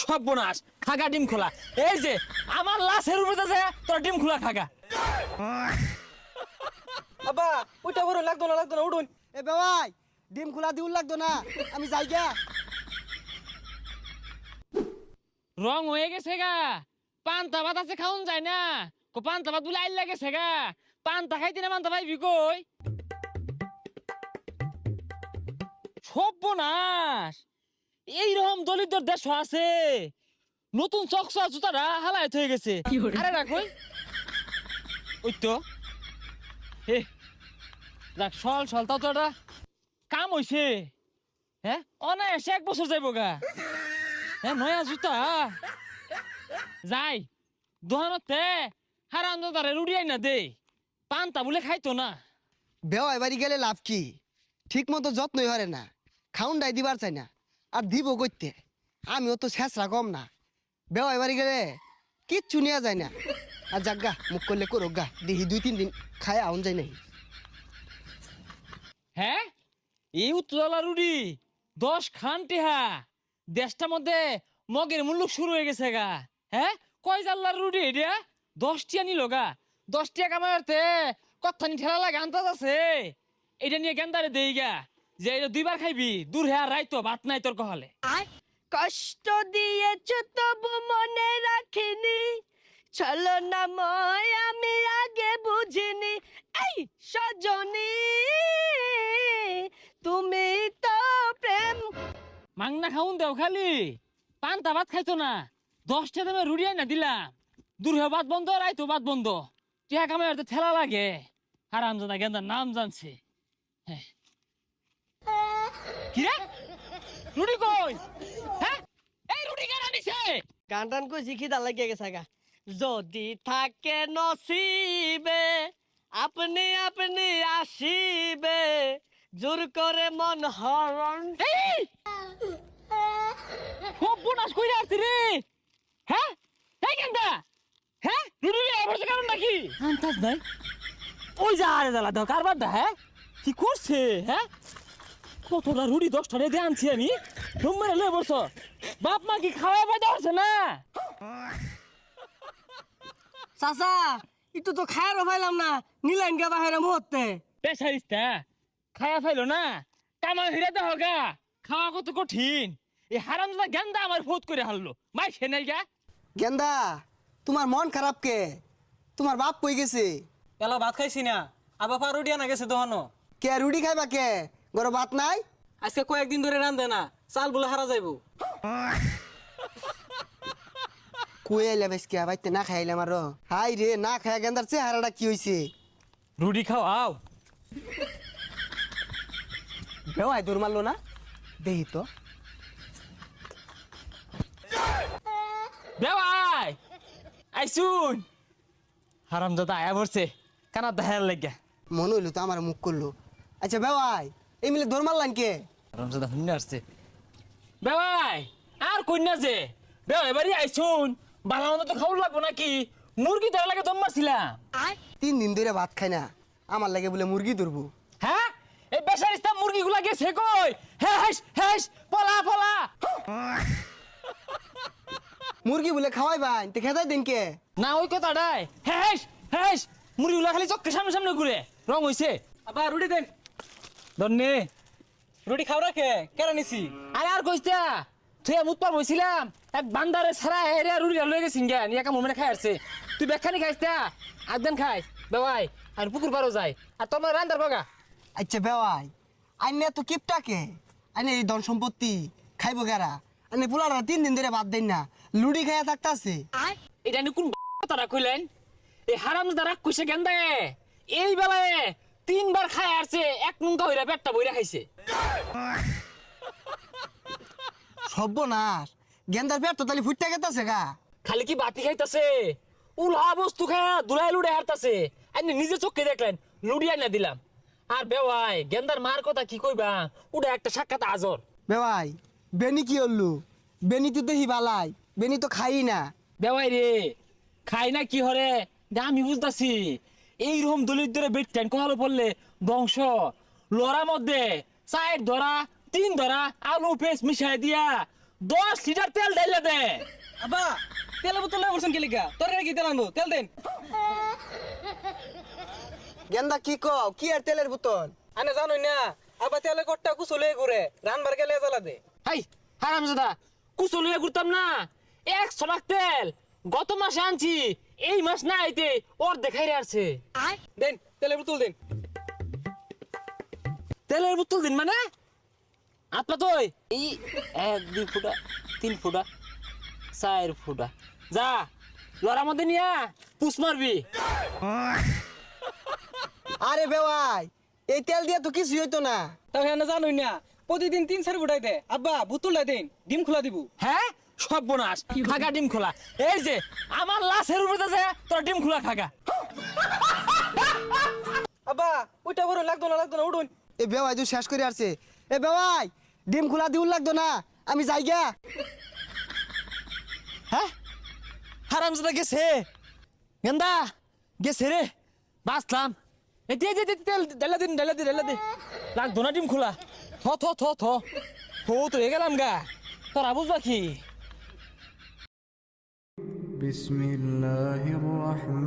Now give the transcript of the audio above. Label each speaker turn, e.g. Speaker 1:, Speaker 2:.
Speaker 1: সর্বনাশ খাগা ডিম খোলা এই যে আমার লাশের উপরে আছে তোর ডিম খোলা খাগা
Speaker 2: আব্বা ওইটা বড় লাগতো না উঠুন।
Speaker 3: এ বেওয়াই ডিম খোলা দিউল লাগতো না আমি যাই গা।
Speaker 1: রং হয়ে গেছে গা পান্তা ভাত আছে খাওন যায় না পান্তা ভাত বলে আইল লাগেছে গা পান্তা খাইতে না পান্তা পাইবি কই সর্বনাশ এইরকম দলিতর দেশ আছে নতুন চকচা জুতাটা হালায়ত হয়ে গেছে আরে রাখো ওই তো হে দেখ সল তাও তো এটা কাম হইছে হ্যাঁ অনায়াসে 1 বছর যাইব গা হ্যাঁ নয়া জুতা যাই দোকানতে হারাম দাদারে রুড়িয়াই না দে পান্তা বলে খাইতো না
Speaker 3: বেওয়াই বাড়ি গেলে লাভ কি ঠিক মতো যত্নই হরে না খাউন্ডাই দিবার চাই না আর দিব কইতে আমিও তো শেষরা কম না বেওয়াই বাড়ি গেলে কিচ্ছু নেওয়া যায় না আর যাক গা মুখ করলে করুক গা দেখি 2-3 দিন খায় আউন যায় নাই।
Speaker 1: হ্যাঁ এই উত্তরলা রুডি 10 খান টেহা দেশটার মধ্যে মগের মূল্য শুরু হয়ে গেছে গা হ্যাঁ কয় জাল্লার রুডি এটা 10 টিয়া নিল গা 10 টিয়া কামাতে কত্থানি ঠেলা লাগে আন্তাজ আছে এটা নিয়ে গেন্দারে দেই গা যে এটা 2 বার খাইবি দূর হ্যাঁ রাইতো ভাত নাই তোর কহলে
Speaker 4: কষ্ট দিয়েছ তবু মনে রাখিনি চলো না ময় আমি আগে বুঝিনি এই সজনী তুমি তো প্রেম
Speaker 1: মাংনা খাউন দেও খালি পান্তা ভাত খাইতো না 10 টা দামে রুড়িয়াই না দিলাম দূর হ্যাঁ ভাত বন্ধ রাইতো ভাত বন্ধ টিয়া কামাতে ঠেলা লাগে হারাম জানা গেন্দার নাম জানছে হ্যাঁ কি রে রুডি কই হ্যাঁ এই রুডি কেন আনিছে
Speaker 4: গান টান কই শিখিদা লাগিয়ে গেছে গা যদি থাকে নসিবে আপনি আপনি আসিবে জোর করে মন হরণ
Speaker 1: এই খুব বোনাস কইরা আসছি রে হ্যাঁ এই গেন্দা হ্যাঁ রুডি রে আবার কারণ নাকি আন্তাজ নাই ওই যা আরে জ্বালা দাও কারবার দা হ্যাঁ কি করছে হ্যাঁ কতটা রুডি 10 টা দিয়ে আনছি আমি রুমে লে বসছ বাপ মা কি খাওয়া পাইতে পারছে না
Speaker 4: চাচা একটু তো খায়ারও পাইলাম না নিলেন গে বাহিরে মুহূর্তে
Speaker 1: পেশারিস্তা খায়া ফাইলো না কামা হিরে দেহ গা খাওয়া কত কঠিন এই হারামজাদা গেন্দা আমার ফোত করে হারলো মাই সে নাই গা
Speaker 3: গেন্দা তোমার মন খারাপ কে তোমার বাপ কই গেছে
Speaker 2: এলা ভাত খাইছি না আবার পা রুটি আনা গেছে দোহানো
Speaker 3: কে রুটি খাইবা কে গরো ভাত নাই
Speaker 2: আজকে কয়েকদিন ধরে রান্ধে না চাল বলে হারা যাইব।
Speaker 3: কই আইলা বেশকে বাইতে না খাইলাম আর হাই রে না খায়া গেন্দার চেহারাটা কি হইছে
Speaker 1: রুটি খাও
Speaker 3: বেওয়াই দৌড় মারলো না দেহি তো
Speaker 1: বেওয়াই আইসুন হারামজাদা আয়া পড়ছে কানা দাহার লাগিয়া
Speaker 3: মনে হইলো তো আমার মুখ করলো। আচ্ছা বেওয়াই এই মিলে দৌড় মারলাম কে
Speaker 1: হারামজাদা হুন্না আসছে বেওয়াই আর কইনা যে বেওয়াই বাড়ি আইসুন বালা মতো তো খাওয়া লাগবো নাকি মুরগি ধরা লাগে দম মারছিলাম
Speaker 3: 3 দিন ধরে ভাত খাই না আমার লাগে বলে মুরগি ধরবো।
Speaker 1: হ্যাঁ এই বেসারিস্তা মুরগিগুলা গেছে কই হেস পলা
Speaker 3: মুরগি বলে খাওয়াই ভাই তে খেতাই দিন কে
Speaker 1: না ওই কথাটাই হেস মুরগিগুলা খালি চোখের সামনে ঘুরে রং হইছে
Speaker 2: আবার রুটি দেন
Speaker 1: ধন্যে
Speaker 2: রুটি খাও রাখে কেন নিছি
Speaker 1: আরে আর কইস্তা তুই মুতপার বইছিলাম এক বান্দারে সারা এরিয়া রুড়ি লয়ে গেছিন গে নিয়া কাম মনে খাই আসছে তুই বেখানি খাইস্তা একদিন খাই বেওয়াই আর পুকুর পারও যাই আর তোমার রান্দার বাগা
Speaker 3: আচ্ছা বেওয়াই আইনে তো কিপটাকে আইনে এই ধন সম্পত্তি খাইবো গেরা আইনে পোলারা 3 দিন ধরে ভাত দেন না লুডি খাইয়া থাকতাছে।
Speaker 1: এটা নি কোন তারা কইলেন এই হারাম দ্বারা কইছে গেন্দা এই বেলায় 3 বার খাই আসছে এক নুঙ্কা হইরা পেটটা বইরা খাইছে
Speaker 3: সর্বনাশ গেন্দার পেট তো তালি ফুটতে গেতাছে গা
Speaker 1: খালি কি বাতি খাইতাছে উলহা বস্তু খায়া দুলাই লুড়ে হারতাছে আপনি নিজে চোখে দেখলেন লুড়িয়া না দিলাম আর বেওয়াই গেন্দার মার কথা কি কইবা ওটা একটা সাক্ষাৎ আজর
Speaker 3: বেওয়াই বেনি কি হল্লু বেনি তো দেখি বালাই বেনি তো খাই না
Speaker 1: বেওয়াই রে খাই না কি হরে আমি বুঝতাছি এইরকম দলিত ধরে বেটতেন কহালো পড়লে বংশ লড়ার মধ্যে 4 ধরা 3 ধরা আলু পেস্ট মিশাই দিয়া 10 লিটার তেল ঢাইলা দে।
Speaker 2: আব্বা তেলের বোতল লয়ে বলছেন কি লিগা তরকারি কি তেল আনবো তেল দেন
Speaker 3: গেন্দা কি কও কি আর তেলের বোতল
Speaker 2: আনে জানোই না আব্বা তেলের কট্টা কুচলে ঘুরে রানবার গেলে জ্বালা দে
Speaker 1: হাই হারামজাদা, কুচো লইয়া ঘুরতাম না, 100 লাখ তেল গত মাসে আনছি, এই মাস না আইতে ওর দেখাই আসছে।
Speaker 2: দেন তেলের বোতল দেন
Speaker 1: তেলের বোতল দিন মানে আপনা তো এই 1 2 ফুটা 3 ফুটা 4 ফুটা যা লড়ার মধ্যে নিয়া পুষ মারবি।
Speaker 3: আরে বেওয়াই এই তেল দিয়া তো কিছু হইতো না।
Speaker 2: তাহলে আনে জানোই না প্রতিদিন 3-4 ফুটাই দে আব্বা বোতলটা দেন ডিম খোলা দিব
Speaker 1: হ্যাঁ সর্বনাশ, খাগা ডিম খোলা, এই যে আমার লাশের উপরে আছে তোর ডিম খোলা খাগা।
Speaker 2: আব্বা ওইটা বড় লাগতো না উঠুন
Speaker 3: এ বেওয়াই তুই শেষ করে আসছে। এ বেওয়াই ডিম খোলা দিউল লাগতো না, আমি যাই গা।
Speaker 1: হ্যাঁ হারামজাদা গেছে, গেন্দা গেছে রে, বাঁচলাম। এই দে তেল ঢেলা দে লাগতো না ডিম খোলা, থ হো তো হয়ে গেলাম গা, তোরা বুঝবা কি।
Speaker 5: بسم الله الرحمن